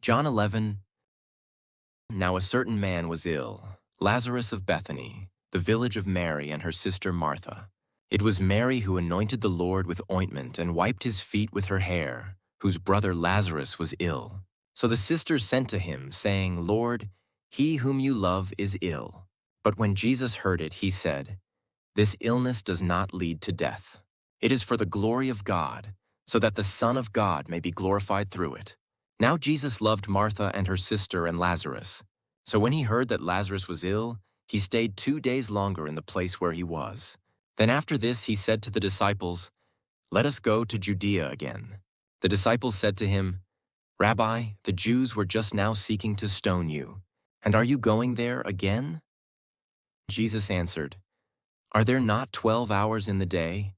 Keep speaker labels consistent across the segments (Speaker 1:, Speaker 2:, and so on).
Speaker 1: John 11. Now a certain man was ill, Lazarus of Bethany, the village of Mary and her sister Martha. It was Mary who anointed the Lord with ointment and wiped his feet with her hair, whose brother Lazarus was ill. So the sisters sent to him, saying, Lord, he whom you love is ill. But when Jesus heard it, he said, This illness does not lead to death. It is for the glory of God, so that the Son of God may be glorified through it. Now Jesus loved Martha and her sister and Lazarus. So when he heard that Lazarus was ill, he stayed 2 days longer in the place where he was. Then after this he said to the disciples, Let us go to Judea again. The disciples said to him, Rabbi, the Jews were just now seeking to stone you, and are you going there again? Jesus answered, Are there not 12 hours in the day?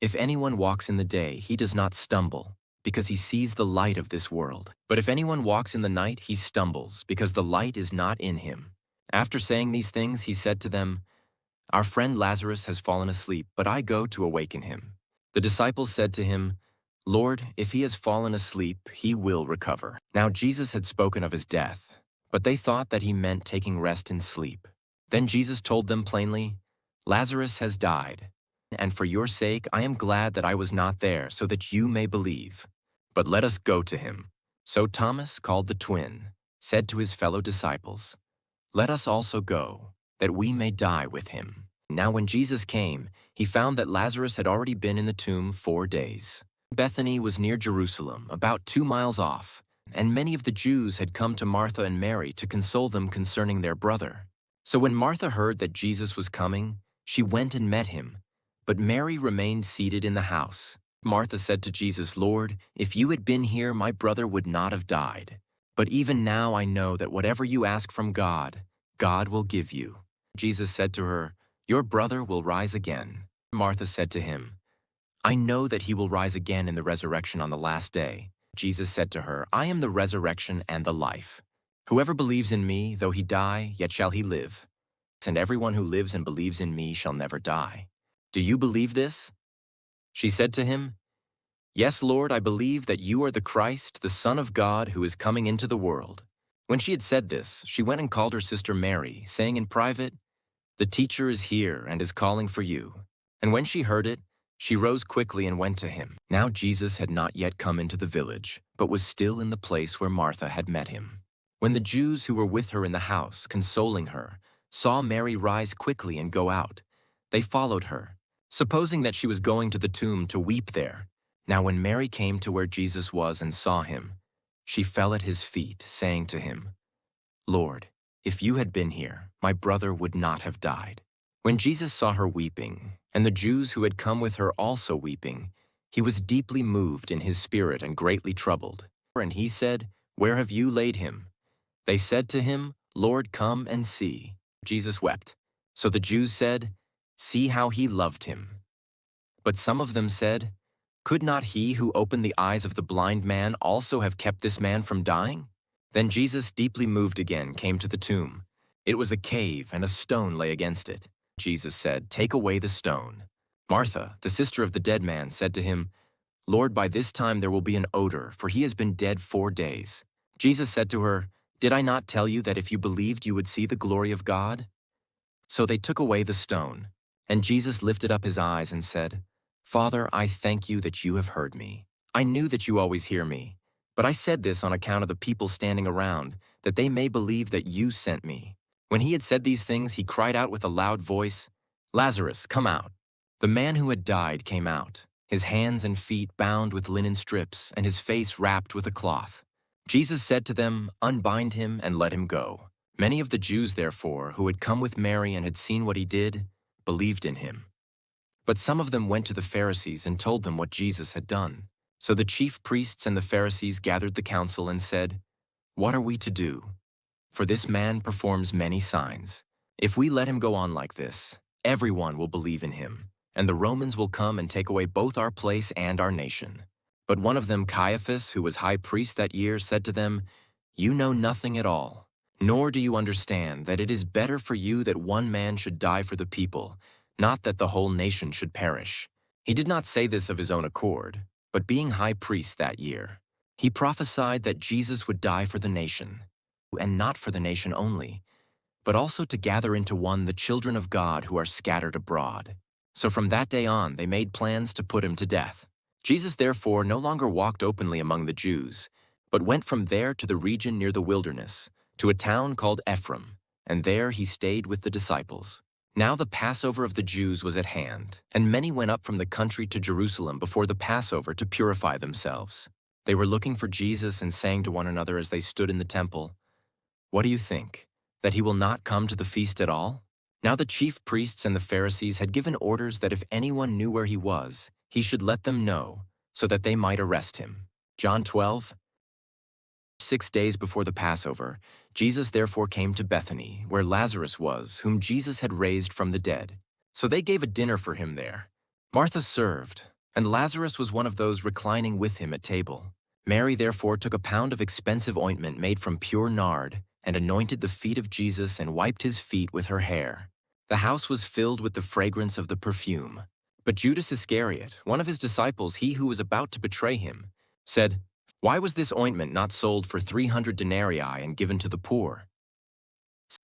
Speaker 1: If anyone walks in the day, he does not stumble, because he sees the light of this world. But if anyone walks in the night, he stumbles, because the light is not in him. After saying these things, he said to them, Our friend Lazarus has fallen asleep, but I go to awaken him. The disciples said to him, Lord, if he has fallen asleep, he will recover. Now Jesus had spoken of his death, but they thought that he meant taking rest in sleep. Then Jesus told them plainly, Lazarus has died, and for your sake I am glad that I was not there, so that you may believe. But let us go to him. So Thomas, called the twin, said to his fellow disciples, Let us also go, that we may die with him. Now when Jesus came, he found that Lazarus had already been in the tomb 4 days. Bethany was near Jerusalem, about 2 miles off, and many of the Jews had come to Martha and Mary to console them concerning their brother. So when Martha heard that Jesus was coming, she went and met him, but Mary remained seated in the house. Martha said to Jesus, Lord, if you had been here, my brother would not have died. But even now I know that whatever you ask from God, God will give you. Jesus said to her, Your brother will rise again. Martha said to him, I know that he will rise again in the resurrection on the last day. Jesus said to her, I am the resurrection and the life. Whoever believes in me, though he die, yet shall he live. And everyone who lives and believes in me shall never die. Do you believe this? She said to him, Yes, Lord, I believe that you are the Christ, the Son of God, who is coming into the world. When she had said this, she went and called her sister Mary, saying in private, The teacher is here and is calling for you. And when she heard it, she rose quickly and went to him. Now Jesus had not yet come into the village, but was still in the place where Martha had met him. When the Jews who were with her in the house, consoling her, saw Mary rise quickly and go out, they followed her, supposing that she was going to the tomb to weep there. Now when Mary came to where Jesus was and saw him, she fell at his feet, saying to him, Lord, if you had been here, my brother would not have died. When Jesus saw her weeping, and the Jews who had come with her also weeping, he was deeply moved in his spirit and greatly troubled. And he said, Where have you laid him? They said to him, Lord, come and see. Jesus wept. So the Jews said, See how he loved him. But some of them said, Could not he who opened the eyes of the blind man also have kept this man from dying? Then Jesus, deeply moved again, came to the tomb. It was a cave, and a stone lay against it. Jesus said, Take away the stone. Martha, the sister of the dead man, said to him, Lord, by this time there will be an odor, for he has been dead 4 days. Jesus said to her, Did I not tell you that if you believed you would see the glory of God? So they took away the stone. And Jesus lifted up his eyes and said, Father, I thank you that you have heard me. I knew that you always hear me, but I said this on account of the people standing around, that they may believe that you sent me. When he had said these things, he cried out with a loud voice, Lazarus, come out. The man who had died came out, his hands and feet bound with linen strips, and his face wrapped with a cloth. Jesus said to them, Unbind him and let him go. Many of the Jews, therefore, who had come with Mary and had seen what he did, believed in him. But some of them went to the Pharisees and told them what Jesus had done. So the chief priests and the Pharisees gathered the council and said, What are we to do? For this man performs many signs. If we let him go on like this, everyone will believe in him, and the Romans will come and take away both our place and our nation. But one of them, Caiaphas, who was high priest that year, said to them, You know nothing at all, nor do you understand that it is better for you that one man should die for the people, not that the whole nation should perish. He did not say this of his own accord, but being high priest that year. He prophesied that Jesus would die for the nation, and not for the nation only, but also to gather into one the children of God who are scattered abroad. So from that day on, they made plans to put him to death. Jesus therefore no longer walked openly among the Jews, but went from there to the region near the wilderness, to a town called Ephraim, and there he stayed with the disciples. Now the Passover of the Jews was at hand, and many went up from the country to Jerusalem before the Passover to purify themselves. They were looking for Jesus and saying to one another as they stood in the temple, "What do you think? That he will not come to the feast at all?" Now the chief priests and the Pharisees had given orders that if anyone knew where he was, he should let them know, so that they might arrest him. John 12. 6 days before the Passover, Jesus therefore came to Bethany, where Lazarus was, whom Jesus had raised from the dead. So they gave a dinner for him there. Martha served, and Lazarus was one of those reclining with him at table. Mary therefore took a pound of expensive ointment made from pure nard, and anointed the feet of Jesus and wiped his feet with her hair. The house was filled with the fragrance of the perfume. But Judas Iscariot, one of his disciples, he who was about to betray him, said, "Why was this ointment not sold for 300 denarii and given to the poor?"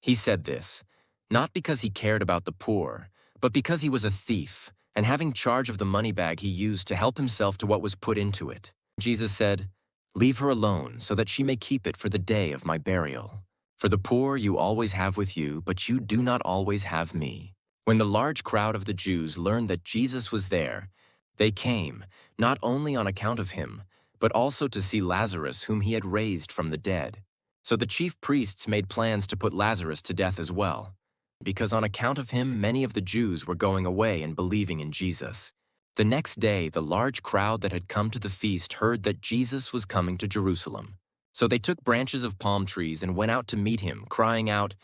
Speaker 1: He said this, not because he cared about the poor, but because he was a thief, and having charge of the money bag he used to help himself to what was put into it. Jesus said, "Leave her alone, so that she may keep it for the day of my burial. For the poor you always have with you, but you do not always have me." When the large crowd of the Jews learned that Jesus was there, they came, not only on account of him, but also to see Lazarus, whom he had raised from the dead. So the chief priests made plans to put Lazarus to death as well, because on account of him many of the Jews were going away and believing in Jesus. The next day, the large crowd that had come to the feast heard that Jesus was coming to Jerusalem. So they took branches of palm trees and went out to meet him, crying out,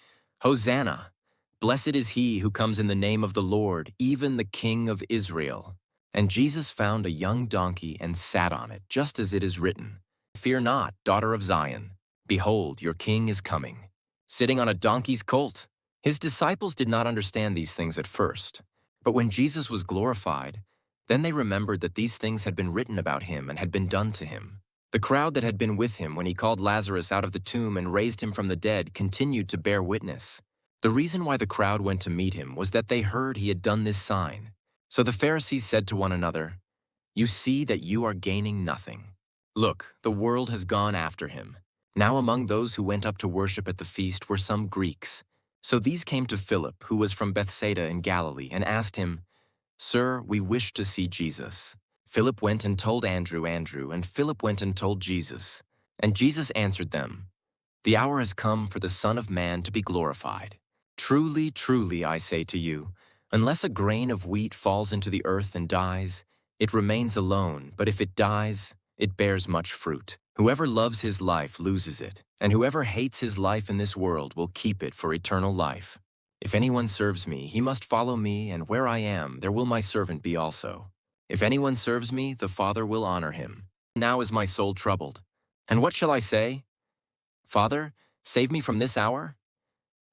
Speaker 1: "Hosanna! Blessed is he who comes in the name of the Lord, even the King of Israel." And Jesus found a young donkey and sat on it, just as it is written, "Fear not, daughter of Zion. Behold, your king is coming, sitting on a donkey's colt." His disciples did not understand these things at first. But when Jesus was glorified, then they remembered that these things had been written about him and had been done to him. The crowd that had been with him when he called Lazarus out of the tomb and raised him from the dead continued to bear witness. The reason why the crowd went to meet him was that they heard he had done this sign. So the Pharisees said to one another, "You see that you are gaining nothing. Look, the world has gone after him." Now among those who went up to worship at the feast were some Greeks. So these came to Philip, who was from Bethsaida in Galilee, and asked him, "Sir, we wish to see Jesus." Philip went and told Andrew, and Philip went and told Jesus. And Jesus answered them, "The hour has come for the Son of Man to be glorified. Truly, truly, I say to you, unless a grain of wheat falls into the earth and dies, it remains alone, but if it dies, it bears much fruit. Whoever loves his life loses it, and whoever hates his life in this world will keep it for eternal life. If anyone serves me, he must follow me, and where I am, there will my servant be also. If anyone serves me, the Father will honor him. Now is my soul troubled. And what shall I say? Father, save me from this hour?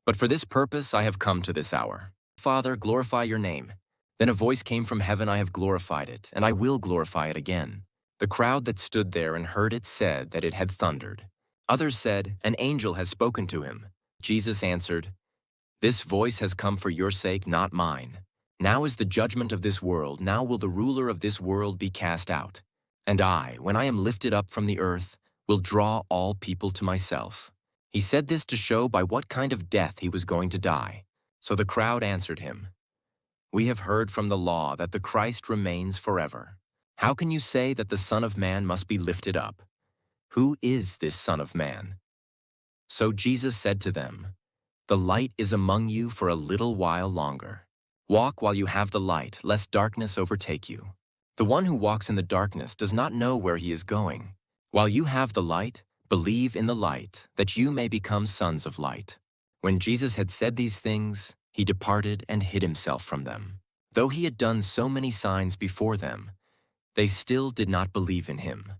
Speaker 1: But for this purpose I have come to this hour. Father, glorify your name." Then a voice came from heaven, "I have glorified it, and I will glorify it again." The crowd that stood there and heard it said that it had thundered. Others said, "An angel has spoken to him." Jesus answered, "This voice has come for your sake, not mine. Now is the judgment of this world. Now will the ruler of this world be cast out. And I, when I am lifted up from the earth, will draw all people to myself." He said this to show by what kind of death he was going to die. So the crowd answered him, "We have heard from the law that the Christ remains forever. How can you say that the Son of Man must be lifted up? Who is this Son of Man?" So Jesus said to them, "The light is among you for a little while longer. Walk while you have the light, lest darkness overtake you. The one who walks in the darkness does not know where he is going. While you have the light, believe in the light, that you may become sons of light." When Jesus had said these things, he departed and hid himself from them. Though he had done so many signs before them, they still did not believe in him.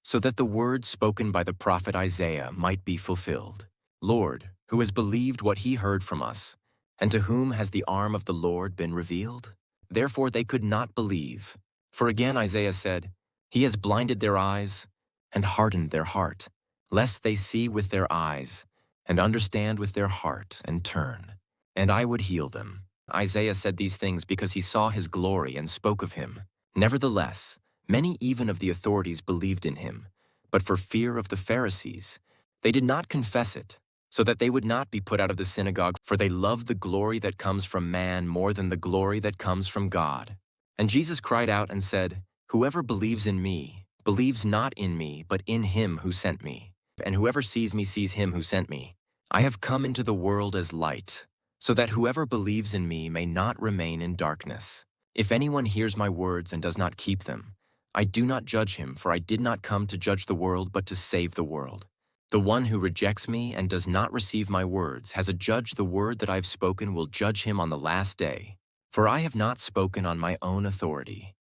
Speaker 1: So that the word spoken by the prophet Isaiah might be fulfilled. "Lord, who has believed what he heard from us, and to whom has the arm of the Lord been revealed?" Therefore they could not believe. For again Isaiah said, "He has blinded their eyes, and hardened their heart, lest they see with their eyes, and understand with their heart, and turn, and I would heal them. Isaiah said these things because he saw his glory and spoke of him. Nevertheless, many even of the authorities believed in him, but for fear of the Pharisees, they did not confess it, so that they would not be put out of the synagogue, for they loved the glory that comes from man more than the glory that comes from God. And Jesus cried out and said, "Whoever believes in me, believes not in me, but in him who sent me. And whoever sees me sees him who sent me. I have come into the world as light, so that whoever believes in me may not remain in darkness. If anyone hears my words and does not keep them, I do not judge him, for I did not come to judge the world, but to save the world. The one who rejects me and does not receive my words has a judge. The word that I have spoken will judge him on the last day. For I have not spoken on my own authority,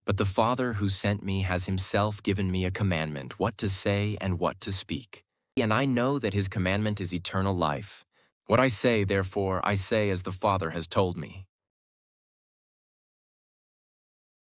Speaker 1: but the Father who sent me has himself given me a commandment, what to say and what to speak. And I know that his commandment is eternal life. What I say, therefore, I say as the Father has told me.